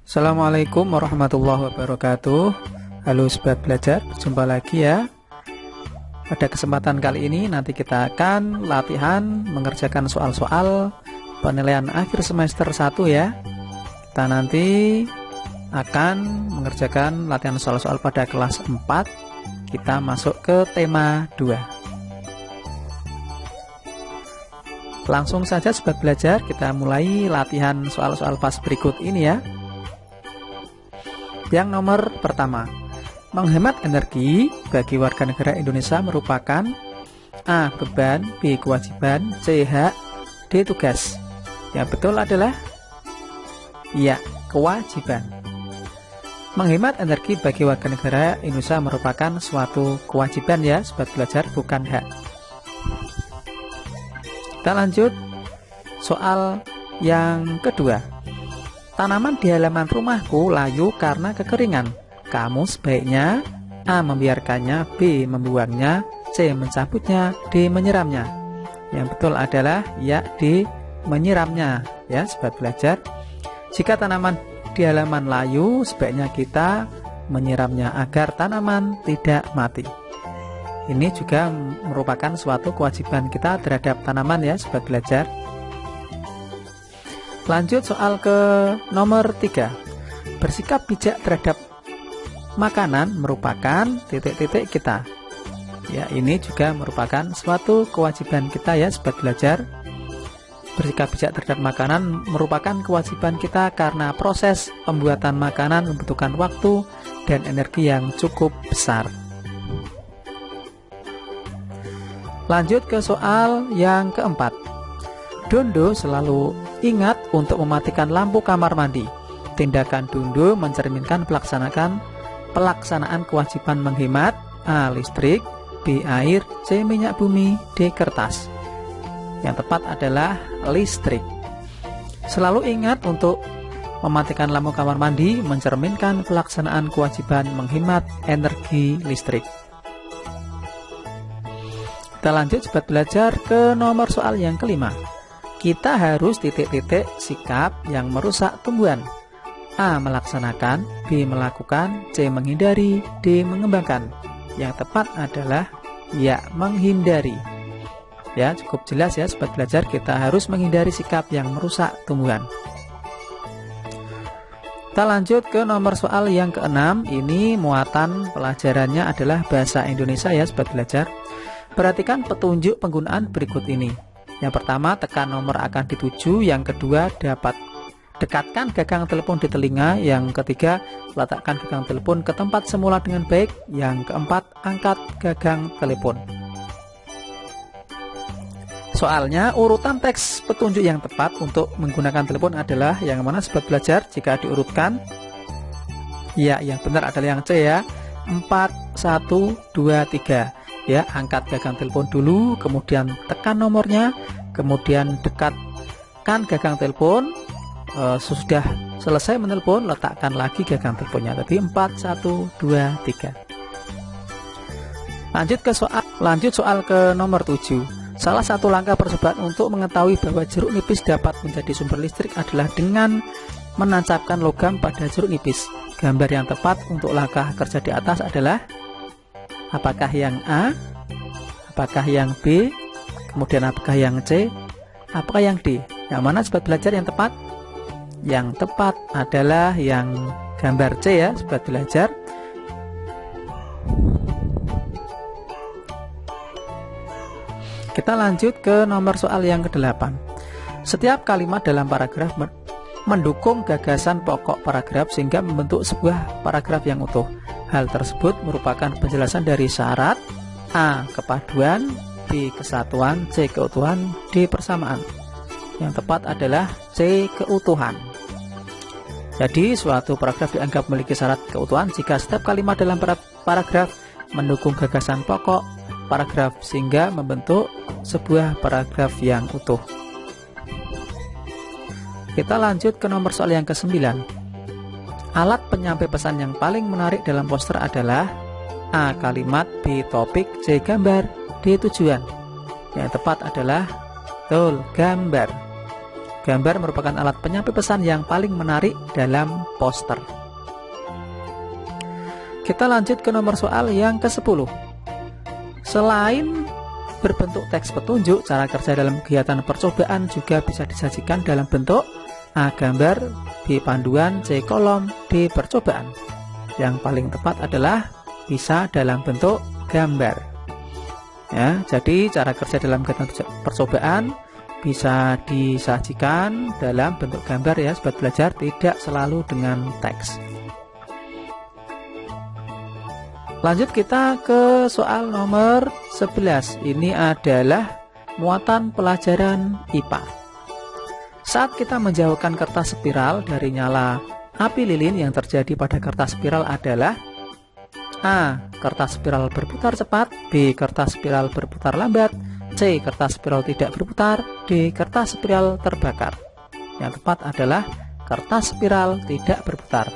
Assalamualaikum warahmatullahi wabarakatuh. Halo sobat belajar, berjumpa lagi ya. Pada kesempatan kali ini nanti kita akan latihan mengerjakan soal-soal penilaian akhir semester 1 ya. Kita nanti akan mengerjakan latihan soal-soal pada kelas 4. Kita masuk ke tema 2. Langsung saja sobat belajar, kita mulai latihan soal-soal pas berikut ini ya. Yang nomor pertama, menghemat energi bagi warga negara Indonesia merupakan A. beban, B. kewajiban, C. hak, D. tugas. Yang betul adalah ya, kewajiban. Menghemat energi bagi warga negara Indonesia merupakan suatu kewajiban ya sobat belajar, bukan hak. Kita lanjut soal yang kedua. Tanaman di halaman rumahku layu karena kekeringan. Kamu sebaiknya A. membiarkannya, B. membuangnya, C. mencabutnya, D. menyiramnya. Yang betul adalah ya, D. menyiramnya ya sobat belajar. Jika tanaman di halaman layu, sebaiknya kita menyiramnya agar tanaman tidak mati. Ini juga merupakan suatu kewajiban kita terhadap tanaman ya sobat belajar. Lanjut soal ke nomor 3. Bersikap bijak terhadap makanan merupakan titik-titik kita. Ya, ini juga merupakan suatu kewajiban kita ya sobat belajar. Bersikap bijak terhadap makanan merupakan kewajiban kita karena proses pembuatan makanan membutuhkan waktu dan energi yang cukup besar. Lanjut ke soal yang keempat. Dondo selalu ingat untuk mematikan lampu kamar mandi. Tindakan Dondo mencerminkan pelaksanaan kewajiban menghemat A. listrik, B. air, C. minyak bumi, D. kertas. Yang tepat adalah listrik. Selalu ingat untuk mematikan lampu kamar mandi mencerminkan pelaksanaan kewajiban menghemat energi listrik. Kita lanjut sobat belajar ke nomor soal yang kelima. Kita harus titik-titik sikap yang merusak tumbuhan. A. melaksanakan, B. melakukan, C. menghindari, D. mengembangkan. Yang tepat adalah ya, menghindari. Ya, cukup jelas ya sobat belajar, kita harus menghindari sikap yang merusak tumbuhan. Kita lanjut ke nomor soal yang keenam. Ini muatan pelajarannya adalah bahasa Indonesia ya sobat belajar. Perhatikan petunjuk penggunaan berikut ini. Yang pertama, tekan nomor akan dituju. Yang kedua, dekatkan gagang telepon di telinga. Yang ketiga, letakkan gagang telepon ke tempat semula dengan baik. Yang keempat, angkat gagang telepon. Soalnya urutan teks petunjuk yang tepat untuk menggunakan telepon adalah yang mana sobat belajar? Jika diurutkan, ya, yang benar adalah yang C ya, 4, 1, 2, 3. Ya, angkat gagang telepon dulu, kemudian tekan nomornya, kemudian dekatkan gagang telepon. Sudah selesai menelpon, letakkan lagi gagang teleponnya. Tadi 4, 1, 2, 3. Lanjut soal ke nomor 7. Salah satu langkah percobaan untuk mengetahui bahwa jeruk nipis dapat menjadi sumber listrik adalah dengan menancapkan logam pada jeruk nipis. Gambar yang tepat untuk langkah kerja di atas adalah apakah yang A, apakah yang B, kemudian apakah yang C, apakah yang D? Yang mana sobat belajar yang tepat? Yang tepat adalah yang gambar C ya sobat belajar. Kita lanjut ke nomor soal yang ke-8. Setiap kalimat dalam paragraf mendukung gagasan pokok paragraf sehingga membentuk sebuah paragraf yang utuh. Hal tersebut merupakan penjelasan dari syarat A. kepaduan, B. kesatuan, C. keutuhan, D. persamaan. Yang tepat adalah C. keutuhan. Jadi suatu paragraf dianggap memiliki syarat keutuhan jika setiap kalimat dalam paragraf mendukung gagasan pokok paragraf sehingga membentuk sebuah paragraf yang utuh. Kita lanjut ke nomor soal yang ke-9. Alat penyampai pesan yang paling menarik dalam poster adalah A. Kalimat, B. Topik, C. Gambar, D. Tujuan. Yang tepat adalah betul, gambar. Gambar merupakan alat penyampai pesan yang paling menarik dalam poster. Kita lanjut ke nomor soal yang ke-10. Selain berbentuk teks petunjuk, cara kerja dalam kegiatan percobaan juga bisa disajikan dalam bentuk A. Gambar, B. Panduan, C. Kolom, D. Percobaan. Yang paling tepat adalah bisa dalam bentuk gambar. Ya, jadi cara kerja dalam kegiatan percobaan bisa disajikan dalam bentuk gambar ya, sobat belajar, tidak selalu dengan teks. Lanjut kita ke soal nomor 11. Ini adalah muatan pelajaran IPA. Saat kita menjauhkan kertas spiral dari nyala api lilin, yang terjadi pada kertas spiral adalah A. Kertas spiral berputar cepat, B. Kertas spiral berputar lambat, C. Kertas spiral tidak berputar, D. Kertas spiral terbakar. Yang tepat adalah kertas spiral tidak berputar.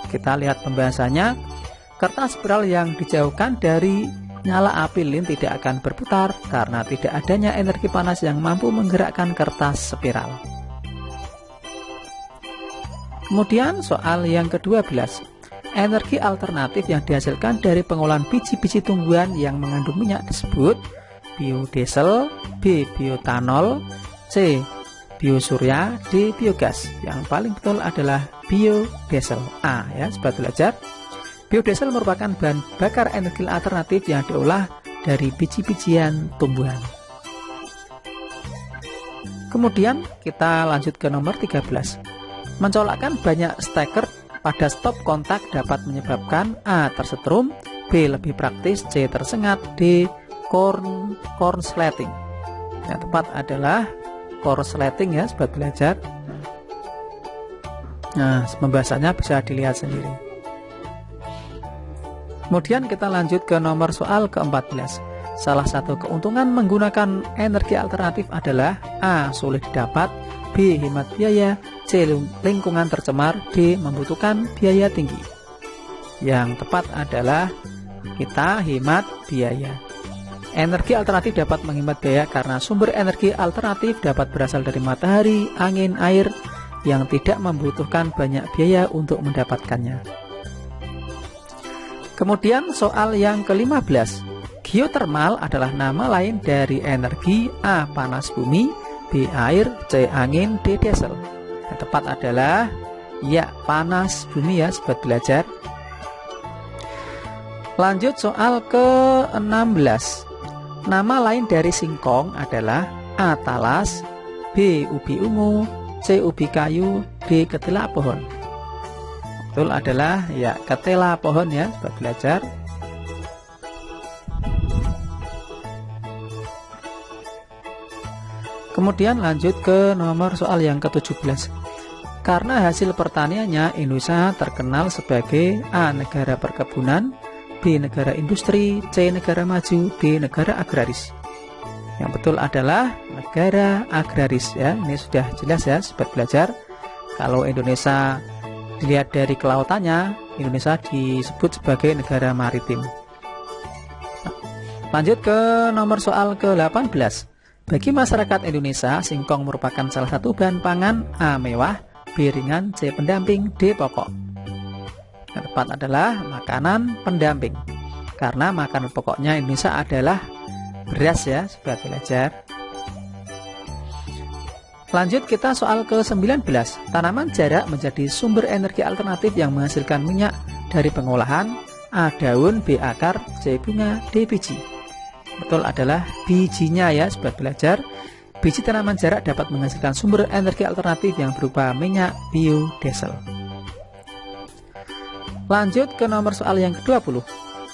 Kita lihat pembahasannya. Kertas spiral yang dijauhkan dari nyala api lilin tidak akan berputar karena tidak adanya energi panas yang mampu menggerakkan kertas spiral. Kemudian soal yang ke-12. Energi alternatif yang dihasilkan dari pengolahan biji-biji tumbuhan yang mengandung minyak disebut biodiesel, B. biotanol, C. biosurya, D. biogas. Yang paling betul adalah biodiesel, A ya, sobat belajar. Biodiesel merupakan bahan bakar energi alternatif yang diolah dari biji-bijian tumbuhan. Kemudian kita lanjut ke nomor 13. Mencolokkan banyak steker pada stop kontak dapat menyebabkan A. tersetrum, B. lebih praktis, C. tersengat, D. korsleting. Yang tepat adalah korsleting ya, sobat belajar. Nah, pembahasannya bisa dilihat sendiri. Kemudian kita lanjut ke nomor soal ke-14. Salah satu keuntungan menggunakan energi alternatif adalah A. sulit didapat, B. hemat biaya, C. lingkungan tercemar, D. membutuhkan biaya tinggi. Yang tepat adalah kita hemat biaya. Energi alternatif dapat menghemat biaya karena sumber energi alternatif dapat berasal dari matahari, angin, air yang tidak membutuhkan banyak biaya untuk mendapatkannya. Kemudian soal yang ke-15. Geotermal adalah nama lain dari energi A. panas bumi, B. air, C. angin, D. diesel. Yang tepat adalah ya, panas bumi ya, sobat belajar. Lanjut soal ke-16. Nama lain dari singkong adalah A. talas, B. ubi ungu, C. ubi kayu, D. ketela pohon. Betul adalah ya, ketela pohon ya, sobat belajar. Kemudian lanjut ke nomor soal yang ke-17. Karena hasil pertaniannya, Indonesia terkenal sebagai A. negara perkebunan, B. negara industri, C. negara maju, D. negara agraris. Yang betul adalah negara agraris ya. Ini sudah jelas ya, sobat belajar. Kalau Indonesia dilihat dari kelautannya, Indonesia disebut sebagai negara maritim. Lanjut ke nomor soal ke-18. Bagi masyarakat Indonesia, singkong merupakan salah satu bahan pangan A. mewah, B. ringan, C. pendamping, D. pokok. Yang tepat adalah makanan pendamping, karena makanan pokoknya Indonesia adalah beras ya, sobat belajar. Lanjut kita soal ke-19. Tanaman jarak menjadi sumber energi alternatif yang menghasilkan minyak dari pengolahan A. daun, B. akar, C. bunga, D. biji. Betul adalah bijinya ya, sobat belajar. Biji tanaman jarak dapat menghasilkan sumber energi alternatif yang berupa minyak biodiesel. Lanjut ke nomor soal yang ke-20.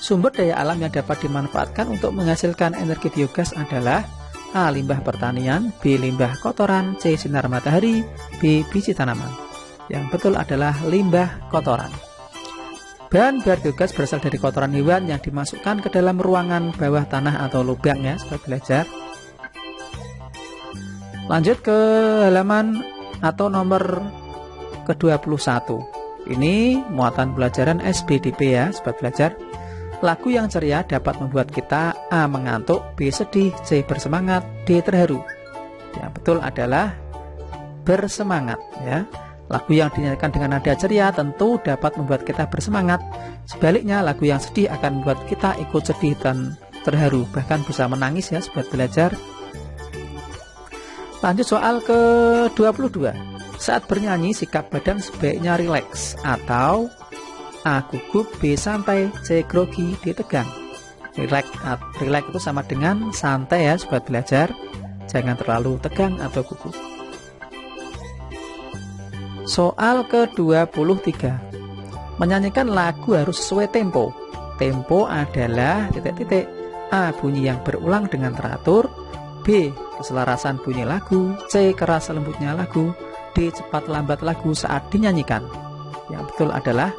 Sumber daya alam yang dapat dimanfaatkan untuk menghasilkan energi biogas adalah A. limbah pertanian, B. limbah kotoran, C. sinar matahari, B. biji tanaman. Yang betul adalah limbah kotoran. Bahan biogas berasal dari kotoran hewan yang dimasukkan ke dalam ruangan bawah tanah atau lubang ya, sobat belajar. Lanjut ke halaman atau nomor ke-21. Ini muatan pelajaran SBDP ya, sobat belajar. Lagu yang ceria dapat membuat kita A. mengantuk, B. sedih, C. bersemangat, D. terharu. Yang betul adalah bersemangat ya. Lagu yang dinyanyikan dengan nada ceria tentu dapat membuat kita bersemangat. Sebaliknya, lagu yang sedih akan membuat kita ikut sedih dan terharu, bahkan bisa menangis ya sobat belajar. Lanjut soal ke-22. Saat bernyanyi, sikap badan sebaiknya rileks atau A. gugup, B. santai, C. grogi, D. tegang. Rileks itu sama dengan santai ya sobat belajar. Jangan terlalu tegang atau gugup. Soal ke-23. Menyanyikan lagu harus sesuai tempo. Tempo adalah titik-titik. A. bunyi yang berulang dengan teratur, B. keselarasan bunyi lagu, C. keras lembutnya lagu, D. cepat lambat lagu saat dinyanyikan. Yang betul adalah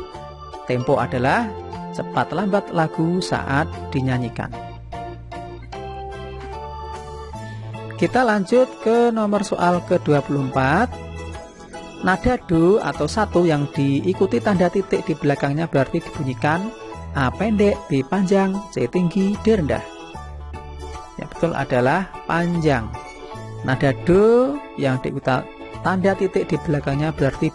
tempo adalah cepat lambat lagu saat dinyanyikan. Kita lanjut ke nomor soal ke-24. Nada do atau satu yang diikuti tanda titik di belakangnya berarti dibunyikan A. pendek, B. panjang, C. tinggi, D. rendah. Yang betul adalah panjang. Nada do yang diikuti tanda titik di belakangnya berarti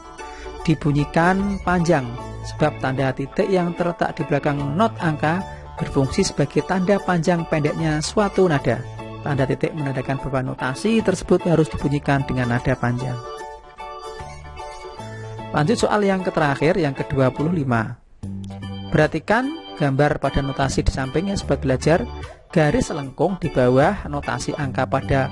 dibunyikan panjang, sebab tanda titik yang terletak di belakang not angka berfungsi sebagai tanda panjang pendeknya suatu nada. Tanda titik menandakan bahwa notasi tersebut harus dibunyikan dengan nada panjang. Lanjut soal yang terakhir, yang ke-25. Perhatikan gambar pada notasi di sampingnya sobat belajar. Garis lengkung di bawah notasi angka pada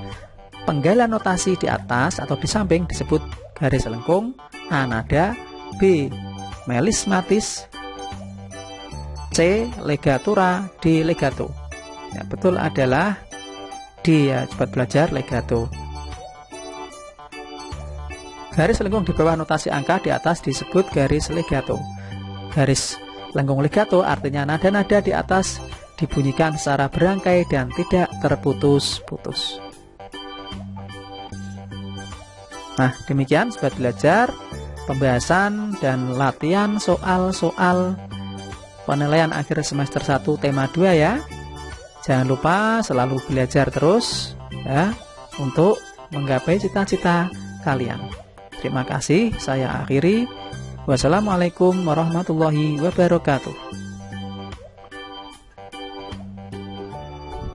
penggalan notasi di atas atau di samping disebut garis lengkung. A. nada, B. melismatis, C. legatura, D. legato. Ya, betul adalah D ya sobat belajar, legato. Garis lengkung di bawah notasi angka di atas disebut garis legato. Garis lengkung legato artinya nada-nada di atas dibunyikan secara berangkai dan tidak terputus-putus. Nah, demikian sobat belajar pembahasan dan latihan soal-soal penilaian akhir semester 1 tema 2 ya. Jangan lupa selalu belajar terus ya untuk menggapai cita-cita kalian. Terima kasih, saya akhiri. Wassalamualaikum warahmatullahi wabarakatuh.